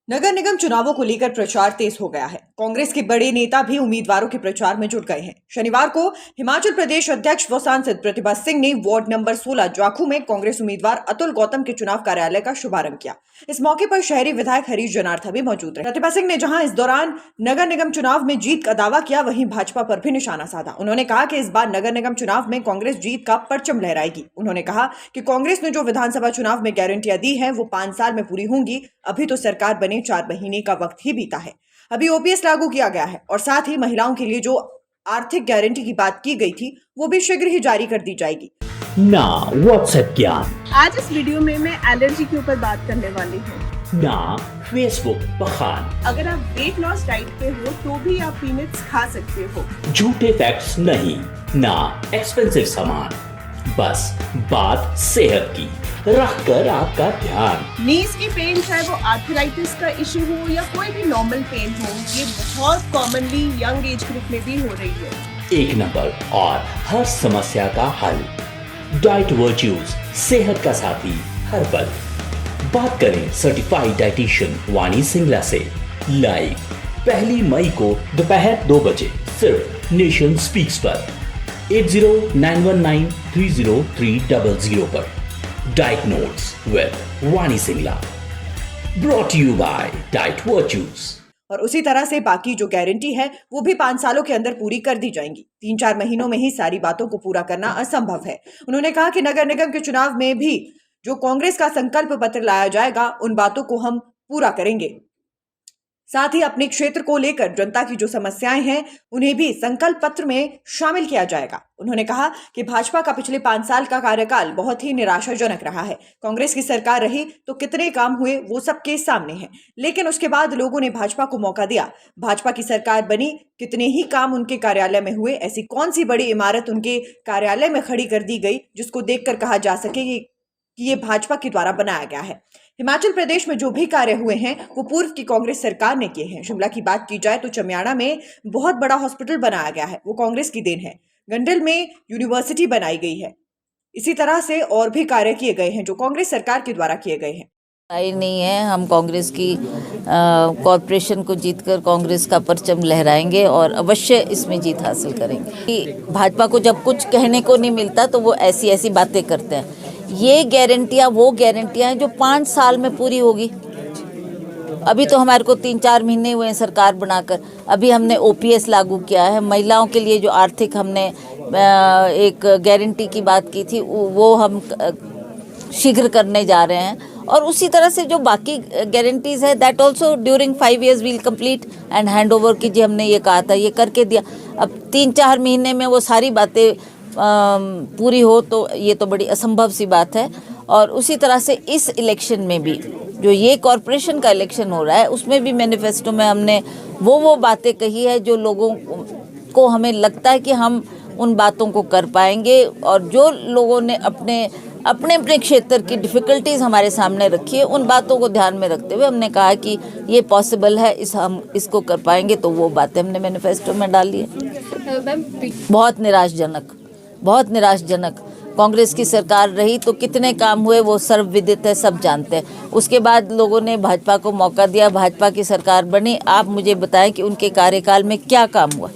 नगर निगम चुनावों को लेकर प्रचार तेज हो गया है। कांग्रेस के बड़े नेता भी उम्मीदवारों के प्रचार में जुट गए हैं। शनिवार को हिमाचल प्रदेश अध्यक्ष व सांसद प्रतिभा सिंह ने वार्ड नंबर 16 जाखू में कांग्रेस उम्मीदवार अतुल गौतम के चुनाव कार्यालय का शुभारंभ किया। इस मौके पर शहरी विधायक हरीश जनार्था भी मौजूद रहे। प्रतिभा सिंह ने जहां इस दौरान नगर निगम चुनाव में जीत का दावा किया, वहीं भाजपा पर भी निशाना साधा। उन्होंने कहा कि इस बार नगर निगम चुनाव में कांग्रेस जीत का परचम लहराएगी। उन्होंने कहा कि कांग्रेस ने जो विधानसभा चुनाव में गारंटियां दी हैं, वो 5 साल में पूरी होंगी। अभी तो सरकार बने 4 महीने का वक्त ही बीता है। अभी ओपीएस लागू किया गया है और साथ ही महिलाओं के लिए जो आर्थिक गारंटी की बात की गई थी, वो भी शीघ्र ही जारी कर दी जाएगी। ना व्हाट्सएप ज्ञान, आज इस वीडियो में मैं एलर्जी के ऊपर बात करने वाली हूँ। ना फेसबुक बखान। अगर आप वेट लॉस डाइट पे हो तो भी आप पीनट्स खा सकते हो। झूठे फैक्ट्स नहीं, ना एक्सपेंसिव सामान, बस बात सेहत की, रख कर आपका ध्यान। नीज की पेन, चाहे वो आर्थराइटिस का इशू हो या कोई भी नॉर्मल पेन हो, ये बहुत कॉमनली यंग एज ग्रुप में भी हो रही है। एक नंबर और हर समस्या का हल, डाइट वर्च्यूज, सेहत का साथी हर पल। बात करें सर्टिफाइड डाइटिशियन वाणी सिंगला से। लाइव 1 मई को दोपहर 2 बजे सिर्फ नेशन स्पीक्स पर 8091930300 पर। Diet notes with Vani Singla, brought you by diet virtues. और उसी तरह से बाकी जो गारंटी है, वो भी 5 सालों के अंदर पूरी कर दी जाएंगी। 3-4 महीनों में ही सारी बातों को पूरा करना असंभव है। उन्होंने कहा कि नगर निगम के चुनाव में भी जो कांग्रेस का संकल्प पत्र लाया जाएगा, उन बातों को हम पूरा करेंगे। साथ ही अपने क्षेत्र को लेकर जनता की जो समस्याएं हैं, उन्हें भी संकल्प पत्र में शामिल किया जाएगा। उन्होंने कहा कि भाजपा का पिछले 5 साल का कार्यकाल बहुत ही निराशाजनक रहा है। कांग्रेस की सरकार रही तो कितने काम हुए वो सबके सामने हैं, लेकिन उसके बाद लोगों ने भाजपा को मौका दिया। भाजपा की सरकार बनी, कितने ही काम उनके कार्यालय में हुए। ऐसी कौन सी बड़ी इमारत उनके कार्यालय में खड़ी कर दी गई जिसको देखकर कहा जा सके कि ये भाजपा के द्वारा बनाया गया है। हिमाचल प्रदेश में जो भी कार्य हुए हैं, वो पूर्व की कांग्रेस सरकार ने किए हैं। शिमला की बात की जाए तो चमियाड़ा में बहुत बड़ा हॉस्पिटल बनाया गया है, वो कांग्रेस की देन है। गंडल में यूनिवर्सिटी बनाई गई है। इसी तरह से और भी कार्य किए गए हैं जो कांग्रेस सरकार के द्वारा किए गए हैं। नहीं है, हम कांग्रेस की कॉरपोरेशन को जीतकर कांग्रेस का परचम लहराएंगे और अवश्य इसमें जीत हासिल करेंगे। भाजपा को जब कुछ कहने को नहीं मिलता तो वो ऐसी ऐसी बातें करते हैं। ये गारंटियाँ वो गारंटियाँ हैं जो 5 साल में पूरी होगी। अभी तो हमारे को 3-4 महीने हुए हैं सरकार बनाकर। अभी हमने ओपीएस लागू किया है। महिलाओं के लिए जो आर्थिक हमने एक गारंटी की बात की थी, वो हम शीघ्र करने जा रहे हैं। और उसी तरह से जो बाकी गारंटीज है, that also during 5 years will complete and hand over कीजिए। हमने ये कहा था, ये करके दिया। अब 3-4 महीने में वो सारी बातें पूरी हो तो ये तो बड़ी असंभव सी बात है। और उसी तरह से इस इलेक्शन में भी, जो ये कॉरपोरेशन का इलेक्शन हो रहा है, उसमें भी मैनिफेस्टो में हमने वो बातें कही है जो लोगों को हमें लगता है कि हम उन बातों को कर पाएंगे। और जो लोगों ने अपने क्षेत्र की डिफ़िकल्टीज़ हमारे सामने रखी है, उन बातों को ध्यान में रखते हुए हमने कहा कि ये पॉसिबल है, हम इसको कर पाएंगे। तो वो बातें हमने मैनिफेस्टो में डाली है। बहुत निराशजनक। कांग्रेस की सरकार रही तो कितने काम हुए वो सर्वविदित है, सब जानते हैं। उसके बाद लोगों ने भाजपा को मौका दिया, भाजपा की सरकार बनी। आप मुझे बताएं कि उनके कार्यकाल में क्या काम हुआ?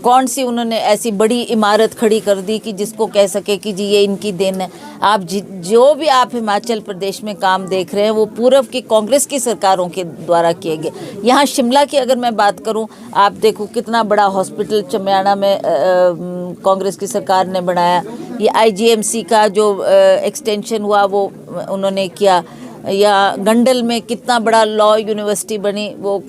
कौन सी उन्होंने ऐसी बड़ी इमारत खड़ी कर दी कि जिसको कह सके कि जी ये इनकी देन है? आप जो भी आप हिमाचल प्रदेश में काम देख रहे हैं, वो पूर्व की कांग्रेस की सरकारों के द्वारा किए गए। यहाँ शिमला की अगर मैं बात करूँ, आप देखो कितना बड़ा हॉस्पिटल चमियाड़ा में कांग्रेस की सरकार ने बनाया। ये आईजीएमसी का जो एक्सटेंशन हुआ वो उन्होंने किया। या गंडल में कितना बड़ा लॉ यूनिवर्सिटी बनी, वो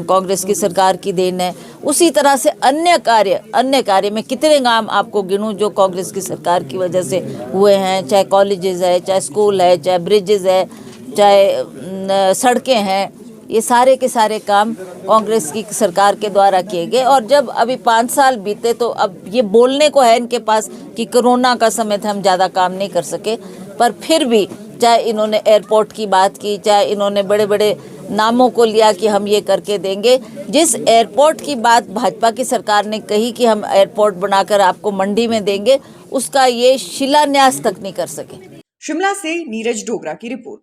कांग्रेस की सरकार की देन है। उसी तरह से अन्य कार्य में कितने काम आपको गिनूं जो कांग्रेस की सरकार की वजह से हुए हैं। चाहे कॉलेजेस है, चाहे स्कूल है, चाहे ब्रिजेस है, चाहे सड़कें हैं, ये सारे के सारे काम कांग्रेस की सरकार के द्वारा किए गए। और जब अभी 5 साल बीते तो अब ये बोलने को है इनके पास कि कोरोना का समय था, हम ज़्यादा काम नहीं कर सके। पर फिर भी चाहे इन्होंने एयरपोर्ट की बात की, चाहे इन्होंने बड़े बड़े नामों को लिया कि हम ये करके देंगे। जिस एयरपोर्ट की बात भाजपा की सरकार ने कही कि हम एयरपोर्ट बनाकर आपको मंडी में देंगे, उसका ये शिलान्यास तक नहीं कर सके। शिमला से नीरज डोगरा की रिपोर्ट।